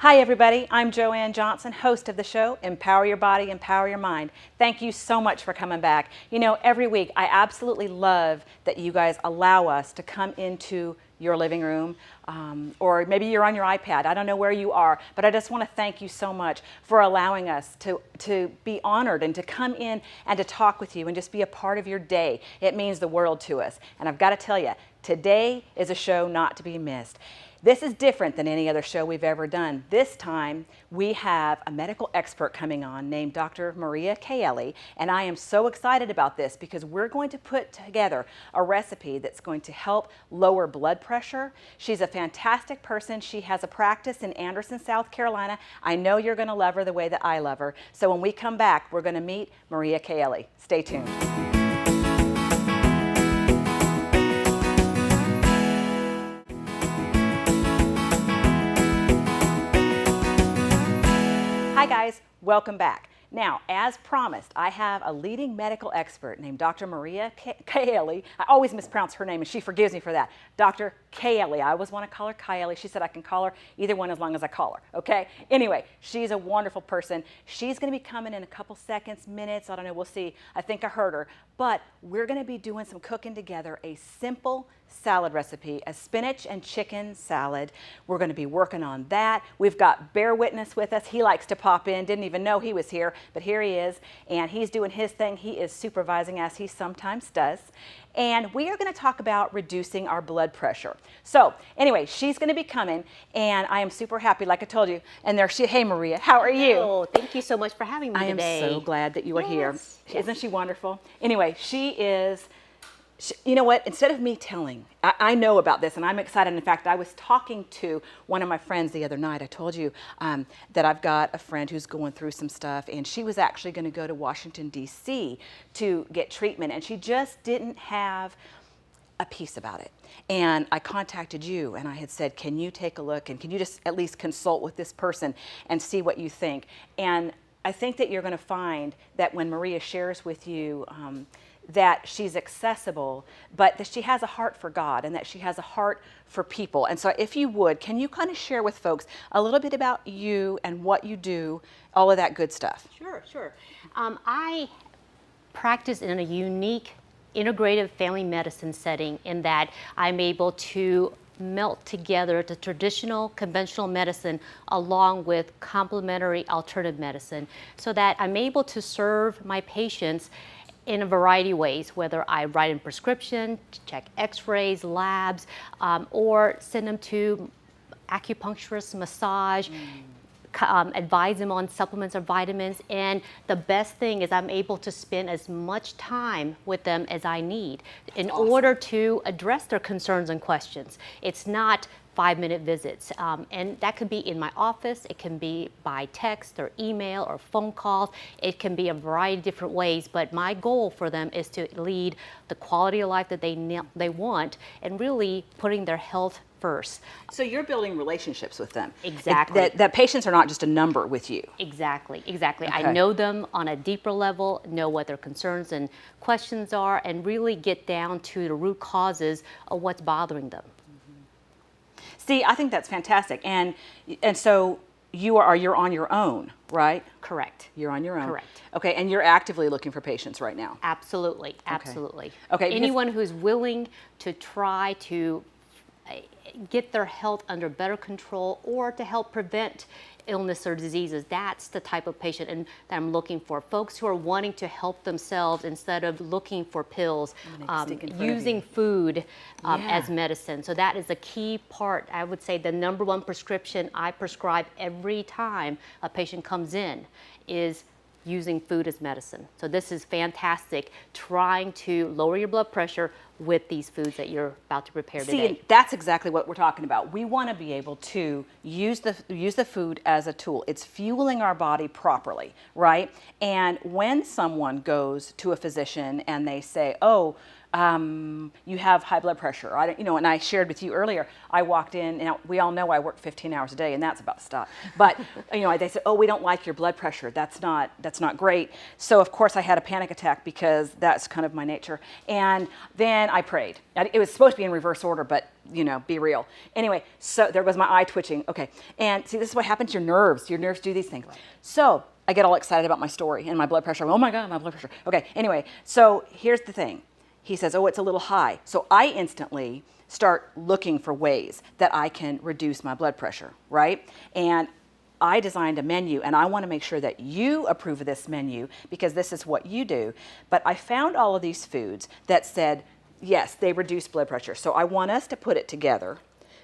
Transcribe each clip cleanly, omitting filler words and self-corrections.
Hi everybody, I'm Joanne Johnson, host of the show, Empower Your Body, Empower Your Mind. Thank you so much for coming back. You know, every week I absolutely love that you guys allow us to come into your living room, or maybe you're on your iPad. I don't know where you are, but I just want to thank you so much for allowing us to be honored and to come in and to talk with you and just be a part of your day. It means the world to us. And I've got to tell you, today is a show not to be missed. This is different than any other show we've ever done. This time, we have a medical expert coming on named Dr. Maria Cayelli, and I am so excited about this because we're going to put together a recipe that's going to help lower blood pressure. She's a fantastic person. She has a practice in Anderson, South Carolina. I know you're going to love her the way that I love her. So when we come back, we're going to meet Maria Cayelli. Stay tuned. Hi guys, welcome back. Now, as promised, I have a leading medical expert named Dr. Maria Cayelli. I always mispronounce her name and she forgives me for that. Dr. Cayelli. I always want to call her Cayelli. She said I can call her either one as long as I call her, okay? Anyway, she's a wonderful person. She's going to be coming in a couple seconds, minutes, I don't know, we'll see. I think I heard her. But we're going to be doing some cooking together, a simple salad recipe, a spinach and chicken salad. We're going to be working on that. We've got Bear Witness with us. He likes to pop in. Didn't even know he was here, but here he is, and he's doing his thing. He is supervising as he sometimes does. And we are going to talk about reducing our blood pressure. So anyway, she's going to be coming, and I am super happy, like I told you. And there she, hey Maria, how are you? Oh, thank you so much for having me today. I am so glad that you are here. Yes. Isn't she wonderful? Anyway, you know what, instead of me telling, I know about this and I'm excited. In fact, I was talking to one of my friends the other night. I told you that I've got a friend who's going through some stuff, and she was actually going to go to Washington, D.C. to get treatment, and she just didn't have a peace about it. And I contacted you and I had said, can you take a look and can you just at least consult with this person and see what you think? And I think that you're going to find that when Maria shares with you that she's accessible, but that she has a heart for God and that she has a heart for people. And so if you would, can you kind of share with folks a little bit about you and what you do, all of that good stuff? Sure. I practice in a unique integrative family medicine setting in that I'm able to melt together the traditional conventional medicine along with complementary alternative medicine so that I'm able to serve my patients in a variety of ways, whether I write in prescription, check x-rays, labs, or send them to acupuncturist, massage, advise them on supplements or vitamins. And the best thing is I'm able to spend as much time with them as I need in order to address their concerns and questions. It's not 5-minute visits. And that could be in my office, it can be by text or email or phone calls, it can be a variety of different ways, but my goal for them is to lead the quality of life that they want and really putting their health first. So you're building relationships with them. Exactly. That patients are not just a number with you. Exactly. Okay. I know them on a deeper level, know what their concerns and questions are, and really get down to the root causes of what's bothering them. See, I think that's fantastic. And so you're on your own, right? Correct. You're on your own. Correct. Okay, and you're actively looking for patients right now. Absolutely. Okay. Anyone who's willing to try to get their health under better control or to help prevent illness or diseases, that's the type of patient that I'm looking for. Folks who are wanting to help themselves instead of looking for pills, using food as medicine. So that is a key part. I would say the number one prescription I prescribe every time a patient comes in is using food as medicine. So this is fantastic, trying to lower your blood pressure with these foods that you're about to prepare today. See, that's exactly what we're talking about. We want to be able to use the food as a tool. It's fueling our body properly, right? And when someone goes to a physician and they say, oh, you have high blood pressure. I don't, and I shared with you earlier, I walked in, and we all know I work 15 hours a day, and that's about to stop. But, they said, oh, we don't like your blood pressure. That's not great. So, of course, I had a panic attack because that's kind of my nature. And then I prayed. It was supposed to be in reverse order, but, be real. Anyway, so there was my eye twitching. Okay. And see, this is what happens to your nerves. Your nerves do these things. Right. So I get all excited about my story and my blood pressure. Oh, my God, my blood pressure. Okay. Anyway, so here's the thing. He says, oh, it's a little high. So I instantly start looking for ways that I can reduce my blood pressure, right? And I designed a menu, and I want to make sure that you approve of this menu because this is what you do. But I found all of these foods that said, yes, they reduce blood pressure. So I want us to put it together.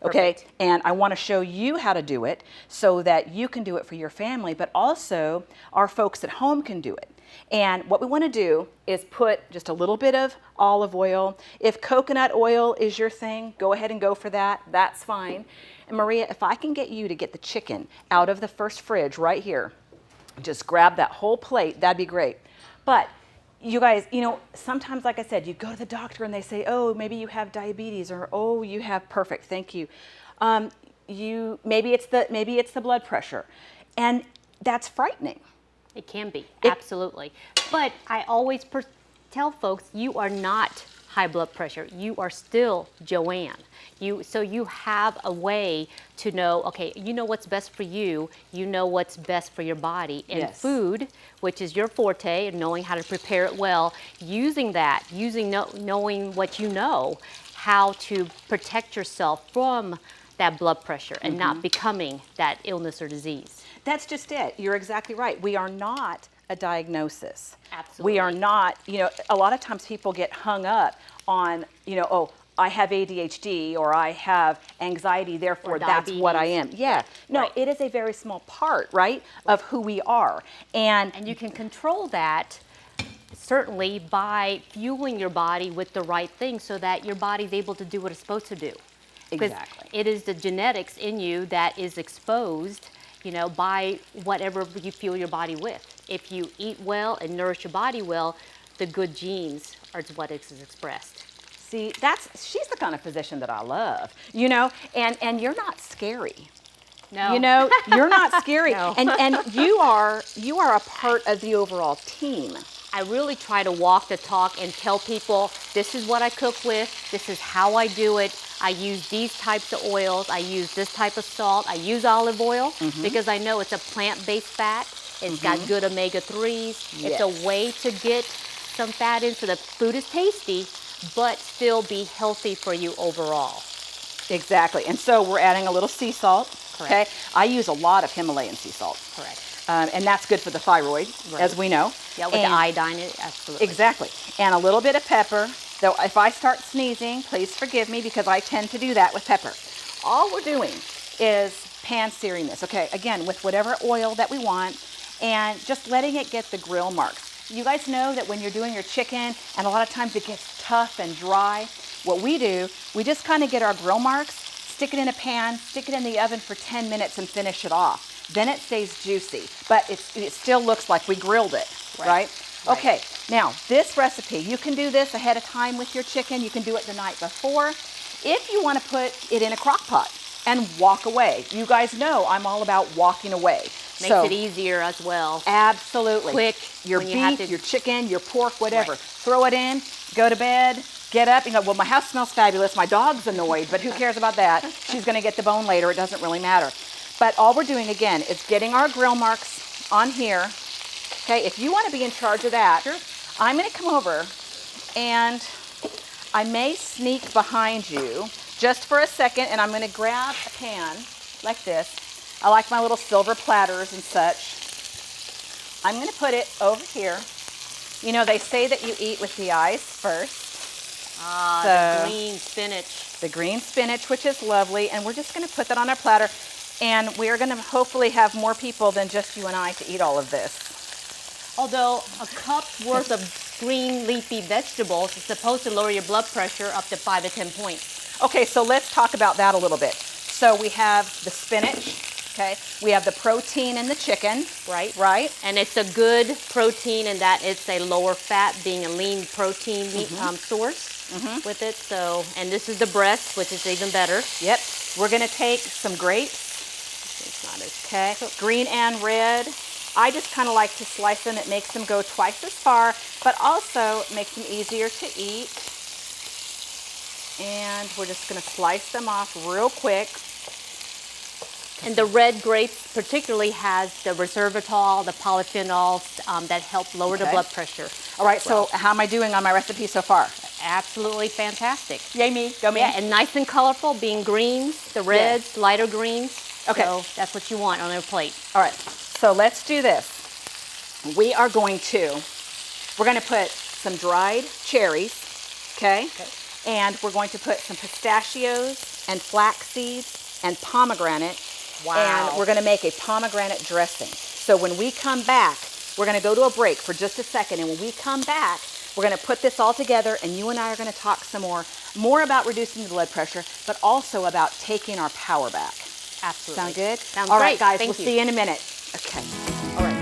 Okay, perfect. And I want to show you how to do it so that you can do it for your family, but also our folks at home can do it. And what we want to do is put just a little bit of olive oil. If coconut oil is your thing, go ahead and go for that. That's fine. And Maria, if I can get you to get the chicken out of the first fridge right here, just grab that whole plate, that'd be great. But you guys, sometimes, like I said, you go to the doctor and they say, oh, maybe you have diabetes, or oh, you have, perfect, thank you. Maybe it's the blood pressure. And that's frightening. It can be, absolutely. But I always tell folks, you are not high blood pressure. You are still Joanne. So you have a way to know, okay, you know what's best for you, you know what's best for your body. And yes. Food, which is your forte, and knowing how to prepare it well, knowing what you know, how to protect yourself from that blood pressure and not becoming that illness or disease. That's just it. You're exactly right. We are not a diagnosis. Absolutely. We are not, a lot of times people get hung up on, oh, I have ADHD or I have anxiety, therefore that's what I am. Yeah. No, right. It is a very small part, right, of who we are. And you can control that certainly by fueling your body with the right things so that your body's able to do what it's supposed to do. Exactly. It is the genetics in you that is exposed, by whatever you fuel your body with. If you eat well and nourish your body well, the good genes are what is expressed. See, she's the kind of physician that I love, and you're not scary. No. You're not scary. No. And you are a part of the overall team. I really try to walk the talk and tell people, this is what I cook with, this is how I do it. I use these types of oils, I use this type of salt, I use olive oil because I know it's a plant-based fat. It's got good omega-3s. Yes. It's a way to get some fat in so the food is tasty, but still be healthy for you overall. Exactly. And so we're adding a little sea salt. Correct. Okay. I use a lot of Himalayan sea salt. Correct. And that's good for the thyroid, right, as we know. Yeah, with the iodine, absolutely. Exactly. And a little bit of pepper. Though if I start sneezing, please forgive me because I tend to do that with pepper. All we're doing is pan-searing this, okay, again, with whatever oil that we want, and just letting it get the grill marks. You guys know that when you're doing your chicken, and a lot of times it gets tough and dry, what we do, we just kind of get our grill marks, stick it in a pan, stick it in the oven for 10 minutes and finish it off. Then it stays juicy, but it still looks like we grilled it, right? Okay, now this recipe, you can do this ahead of time with your chicken. You can do it the night before. If you want to put it in a crock pot and walk away, you guys know I'm all about walking away. Makes it easier as well. Absolutely. Quick. Your beef, your chicken, your pork, whatever. Right. Throw it in, go to bed, get up. Well, my house smells fabulous. My dog's annoyed, but who cares about that? She's going to get the bone later. It doesn't really matter. But all we're doing, again, is getting our grill marks on here. Okay, if you want to be in charge of that, sure. I'm going to come over and I may sneak behind you just for a second, and I'm going to grab a pan like this. I like my little silver platters and such. I'm going to put it over here. They say that you eat with the eyes first. The green spinach. The green spinach, which is lovely, and we're just going to put that on our platter. And we're going to hopefully have more people than just you and I to eat all of this. Although a cup's worth of green leafy vegetables is supposed to lower your blood pressure up to 5 to 10 points. Okay, so let's talk about that a little bit. So we have the spinach, Okay, we have the protein in the chicken. Right. Right. And it's a good protein in that it's a lower fat, being a lean protein meat, source with it. So, and this is the breast, which is even better. Yep. We're going to take some grapes. It's not as Okay, green and red. I just kind of like to slice them. It makes them go twice as far, but also makes them easier to eat. And we're just going to slice them off real quick. And the red grapes particularly has the resveratrol, the polyphenols that help lower the blood pressure. All right, so how am I doing on my recipe so far? Absolutely fantastic. Yay me, go me. Yeah, and nice and colorful, being greens, the reds, lighter greens. Okay. So that's what you want on your plate. All right, so let's do this. We're going to put some dried cherries, okay? And we're going to put some pistachios and flax seeds and pomegranate. Wow. And we're going to make a pomegranate dressing. So when we come back, we're going to go to a break for just a second. And when we come back, we're going to put this all together, and you and I are going to talk some more about reducing the blood pressure, but also about taking our power back. Absolutely. Sound good? Sounds all great. right, guys, Thank we'll you. see you in a minute. Okay. All right.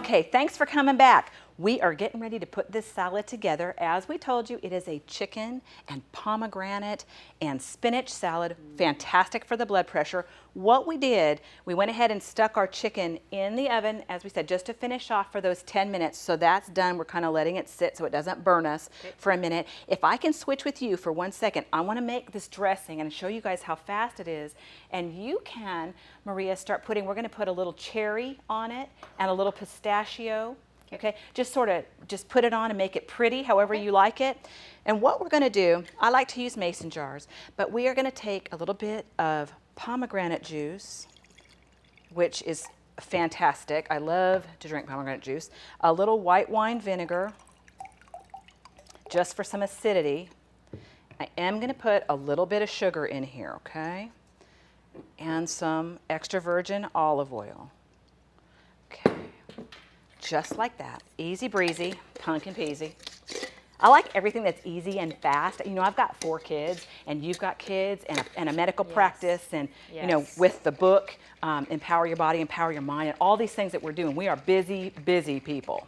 Okay, thanks for coming back. We are getting ready to put this salad together. As we told you, it is a chicken and pomegranate and spinach salad, fantastic for the blood pressure. What we did, we went ahead and stuck our chicken in the oven, as we said, just to finish off for those 10 minutes. So that's done. We're kind of letting it sit so it doesn't burn us for a minute. If I can switch with you for 1 second, I want to make this dressing and show you guys how fast it is. And you can, Maria, start putting, we're going to put a little cherry on it and a little pistachio. Okay, just put it on and make it pretty however you like it. And what we're going to do, I like to use mason jars, but we are going to take a little bit of pomegranate juice, which is fantastic. I love to drink pomegranate juice. A little white wine vinegar, just for some acidity. I am going to put a little bit of sugar in here, okay? And some extra virgin olive oil. Okay. Just like that, easy breezy, pumpkin peasy. I like everything that's easy and fast. You know, I've got 4 kids, and you've got kids, and a medical practice, and you know, with the book, Empower Your Body, Empower Your Mind, and all these things that we're doing. We are busy, busy people.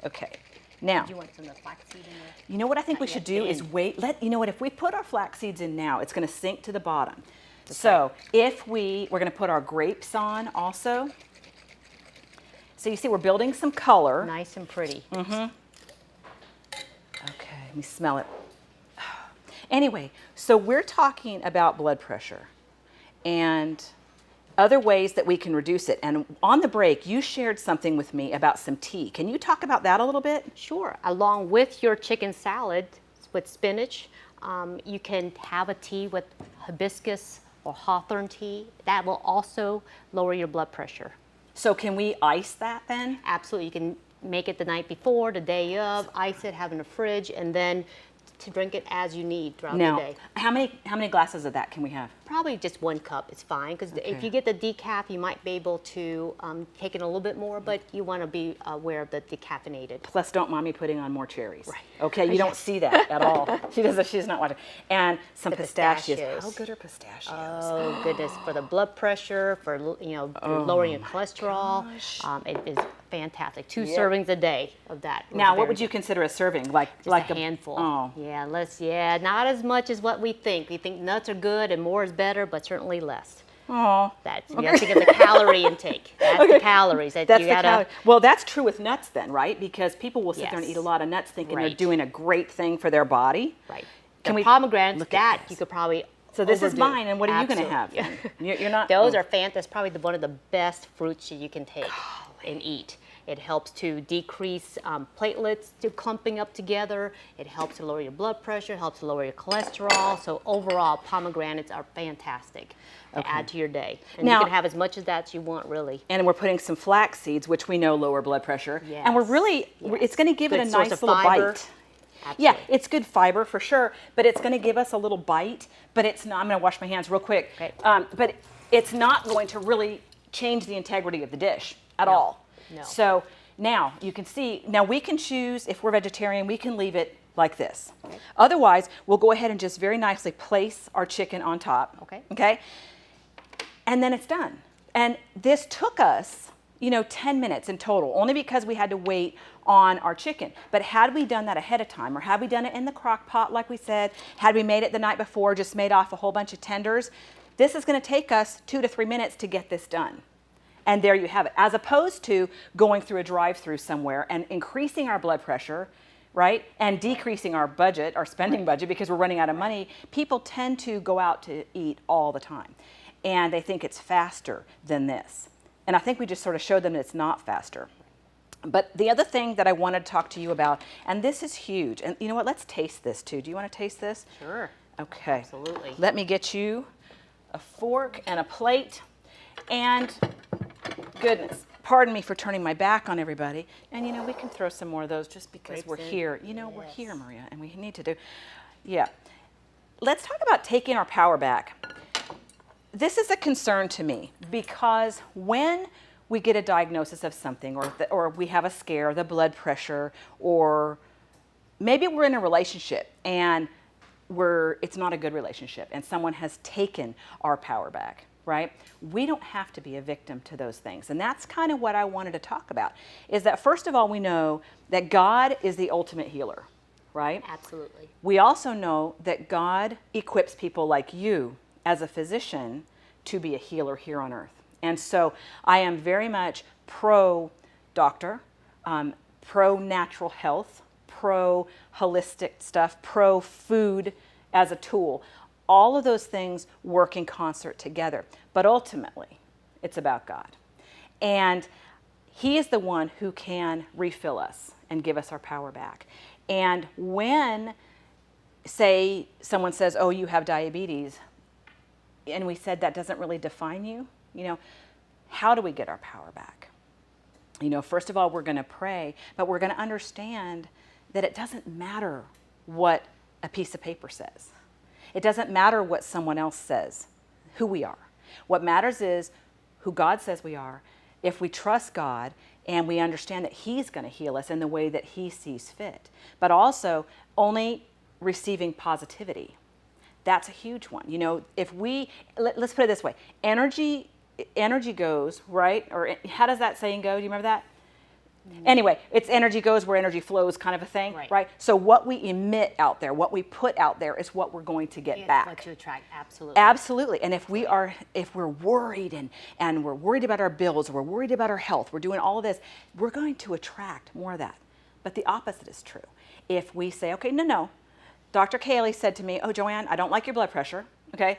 Okay, now. Do you want some of the flax seed in there? You know what I think we should do is wait. You know what? If we put our flax seeds in now, it's going to sink to the bottom. Okay. So if we're going to put our grapes on also. So you see, we're building some color. Nice and pretty. Mm-hmm. Okay, let me smell it. Anyway, so we're talking about blood pressure and other ways that we can reduce it. And on the break, you shared something with me about some tea. Can you talk about that a little bit? Sure. Along with your chicken salad with spinach, you can have a tea with hibiscus or hawthorn tea. That will also lower your blood pressure. So can we ice that then? Absolutely. You can make it the night before, the day of, ice it, have it in the fridge, and then to drink it as you need throughout the day. How many glasses of that can we have? Probably just 1 cup is fine, because if you get the decaf, you might be able to take in a little bit more, but you want to be aware of the decaffeinated. Plus, don't mommy putting on more cherries. Right. Okay, you don't see that at all. She's not watching. And some The pistachios. How good are pistachios? Oh goodness, for the blood pressure, for lowering your cholesterol, it is fantastic. 2 servings a day of that. Now, what would you consider a serving? Like a handful. Oh. Yeah, not as much as what we think. We think nuts are good and more is better, but certainly less. Oh. You have to get the calorie intake. That's the calories. Well, that's true with nuts then, right? Because people will sit there and eat a lot of nuts thinking they're doing a great thing for their body. Right. Pomegranates, you could probably So this is mine, and what are you going to have? You're not. Those are fantastic. That's probably one of the best fruits that you can take and eat. It helps to decrease platelets to clumping up together. It helps to lower your blood pressure, helps to lower your cholesterol. So overall, pomegranates are fantastic to add to your day. And now, you can have as much of that as you want, really. And we're putting some flax seeds, which we know lower blood pressure. Yes. And it's going to give it a nice little fiber. bite. Absolutely. Yeah, it's good fiber for sure, but it's going to give us a little bite. But it's not. I'm going to wash my hands real quick. Okay. But it's not going to really change the integrity of the dish at all. No. So Now, you can see, now we can choose, if we're vegetarian, we can leave it like this. Otherwise, we'll go ahead and just very nicely place our chicken on top. Okay? And then it's done. And this took us, 10 minutes in total, only because we had to wait on our chicken. But had we done that ahead of time, or had we done it in the crock pot, like we said, had we made it the night before, just made off a whole bunch of tenders, this is going to take us 2 to 3 minutes to get this done. And there you have it, as opposed to going through a drive-through somewhere and increasing our blood pressure, right? And decreasing our budget, our spending budget, because we're running out of money. People tend to go out to eat all the time. And they think it's faster than this. And I think we just sort of showed them that it's not faster. But the other thing that I wanted to talk to you about, and this is huge, and you know what, let's taste this too. Do you want to taste this? Sure. Okay. Absolutely. Let me get you a fork and a plate. And goodness, pardon me for turning my back on everybody. And we can throw some more of those just because we're here. We're here, Maria, and we need to do. Yeah. Let's talk about taking our power back. This is a concern to me because when we get a diagnosis of something, or we have a scare, the blood pressure, or maybe we're in a relationship and it's not a good relationship and someone has taken our power back, right? We don't have to be a victim to those things. And that's kind of what I wanted to talk about, is that first of all, we know that God is the ultimate healer, right? Absolutely. We also know that God equips people like you as a physician to be a healer here on earth. And so I am very much pro-doctor, pro-natural health, pro-holistic stuff, pro-food as a tool. All of those things work in concert together. But ultimately, it's about God. And He is the one who can refill us and give us our power back. And when, say, someone says, oh, you have diabetes, and we said that doesn't really define you, how do we get our power back? First of all, we're going to pray, but we're going to understand that it doesn't matter what a piece of paper says. It doesn't matter what someone else says, who we are. What matters is who God says we are. If we trust God and we understand that He's going to heal us in the way that He sees fit, but also only receiving positivity. That's a huge one. If let's put it this way, energy goes, right? Or how does that saying go? Do you remember that? Anyway, it's energy goes where energy flows kind of a thing, right? So what we emit out there, what we put out there is what we're going to get back. What you attract, absolutely. Absolutely. And if we're worried and we're worried about our bills, or we're worried about our health, we're doing all of this, we're going to attract more of that. But the opposite is true. If we say, okay, no, Dr. Cayelli said to me, oh, Joanne, I don't like your blood pressure, okay?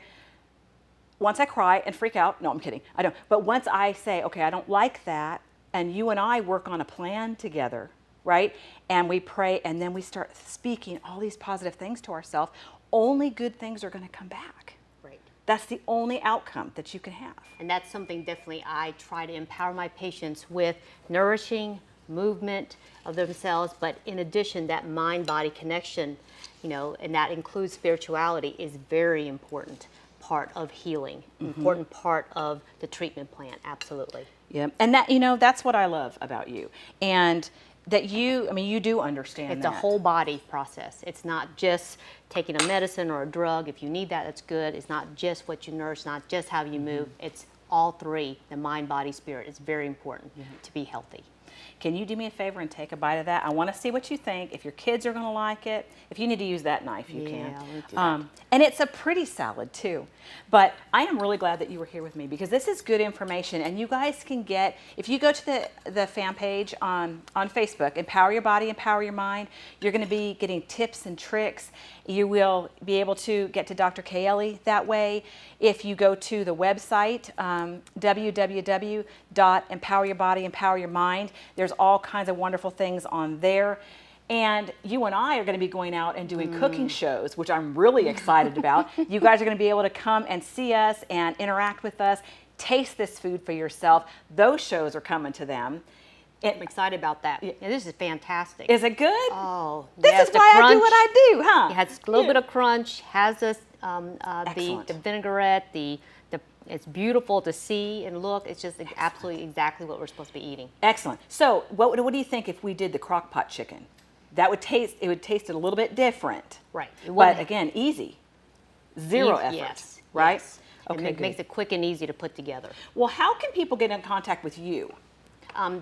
Once I cry and freak out, no, I'm kidding, I don't. But once I say, okay, I don't like that, and you and I work on a plan together, right? And we pray, and then we start speaking all these positive things to ourselves, only good things are going to come back. Right. That's the only outcome that you can have. And that's something definitely I try to empower my patients with, nourishing movement of themselves, but in addition, that mind-body connection, and that includes spirituality, is very important part of healing, important part of the treatment plan, absolutely. Yeah, and that, that's what I love about you. And that you do understand it's that. It's a whole body process. It's not just taking a medicine or a drug. If you need that, that's good. It's not just what you nourish, not just how you move. It's all three, the mind, body, spirit. It's very important to be healthy. Can you do me a favor and take a bite of that? I want to see what you think. If your kids are going to like it, if you need to use that knife, you can. Let me do that. And it's a pretty salad too. But I am really glad that you were here with me, because this is good information. And you guys can get, if you go to the fan page on Facebook, Empower Your Body, Empower Your Mind, you're going to be getting tips and tricks. You will be able to get to Dr. Cayelli that way. If you go to the website, www.empoweryourbodyeempoweryourmind, there's all kinds of wonderful things on there. And you and I are going to be going out and doing cooking shows, which I'm really excited about. You guys are going to be able to come and see us and interact with us, taste this food for yourself. Those shows are coming to them. I'm excited about that. Yeah, this is fantastic. Is it good? Oh, this yes, is why I do what I do, huh? It has a little bit of crunch, has this, Excellent. the vinaigrette, the It's beautiful to see and look. It's just absolutely exactly what we're supposed to be eating. Excellent. So what do you think if we did the crock pot chicken? It would taste it a little bit different. Right. But again, easy. Zero effort. Yes. Right? Yes. Okay, And it good. makes it quick and easy to put together. Well, how can people get in contact with you?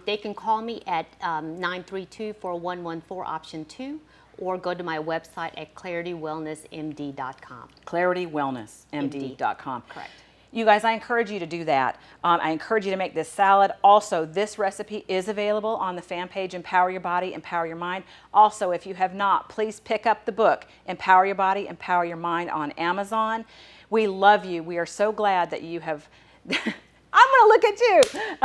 They can call me at 932-4114 option 2, or go to my website at claritywellnessmd.com. claritywellnessmd.com. Correct. You guys, I encourage you to do that. I encourage you to make this salad. Also, this recipe is available on the fan page, Empower Your Body, Empower Your Mind. Also, if you have not, please pick up the book, Empower Your Body, Empower Your Mind, on Amazon. We love you. We are so glad that you have... I'm going to look at you.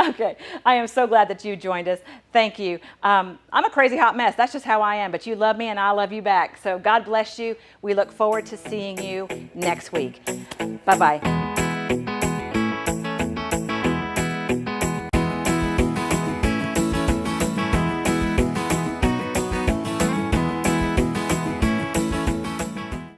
Okay. I am so glad that you joined us. Thank you. I'm a crazy hot mess. That's just how I am. But you love me and I love you back. So God bless you. We look forward to seeing you next week. Bye-bye.